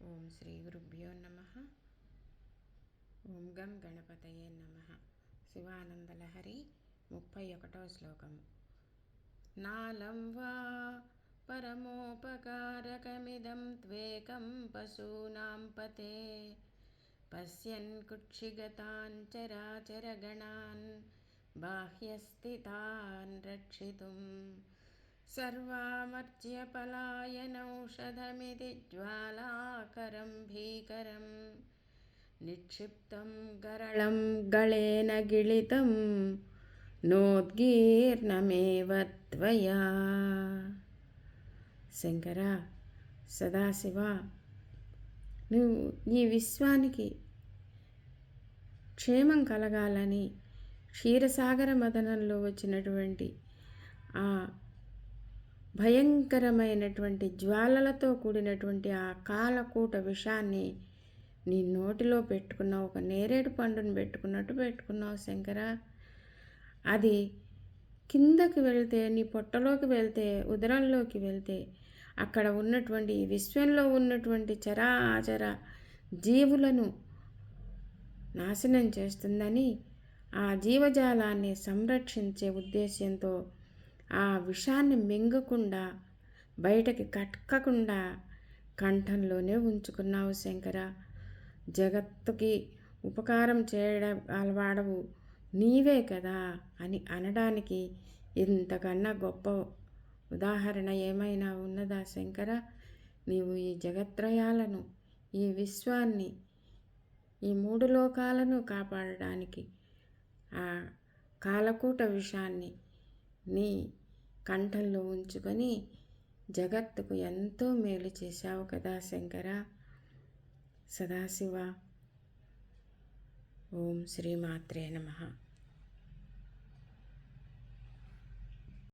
ఓం శ్రీ గురుభ్యో నమః. ఓం గం గణపతయే నమః. శివానందలహరి 31వ శ్లోకము. నాలం వా పరమోపకారకమిదం త్వేకం పశూనాం పతే పశ్యన్ కుక్షిగతాన్ చరాచరగణాన్ బాహ్యస్థితాన్ రక్షితుం సర్వామర్చ్య పలాయనౌషధమితి జ్వాలాకరం భీకరం నిక్షిప్తం గరళం గళేన గిళితం నోద్గీర్ణమేవ త్వయా. శంకర, సదాశివ, నువ్వు ఈ విశ్వానికి క్షేమం కలగాలని క్షీరసాగర మదనంలో వచ్చినటువంటి ఆ భయంకరమైనటువంటి జ్వాలలతో కూడినటువంటి ఆ కాలకూట విషాన్ని నీ నోటిలో పెట్టుకున్నావు. ఒక నేరేడు పండును పెట్టుకున్నట్టు పెట్టుకున్నావు శంకర. అది కిందకి వెళ్తే, నీ పొట్టలోకి వెళ్తే, ఉదరంలోకి వెళ్తే అక్కడ ఉన్నటువంటి విశ్వంలో ఉన్నటువంటి చరాచర జీవులను నాశనం చేస్తుందని ఆ జీవజాలాన్ని సంరక్షించే ఉద్దేశ్యంతో ఆ విషాన్ని మింగకుండా బయటకి కక్కకుండా కంఠంలోనే ఉంచుకున్నావు శంకర. జగత్తుకి ఉపకారం చేయడం వాడవు నీవే కదా అని అనడానికి ఇంతకన్నా గొప్ప ఉదాహరణ ఏమైనా ఉన్నదా శంకర? నీవు ఈ జగత్రయాలను, ఈ విశ్వాన్ని, ఈ 3 లోకాలను కాపాడడానికి ఆ కాలకూట విషాన్ని నీ కంఠంలో ఉంచుకొని జగత్తుకు ఎంతో మేలు చేశావు కదా శంకర. సదాశివ. ఓం శ్రీమాత్రే నమః.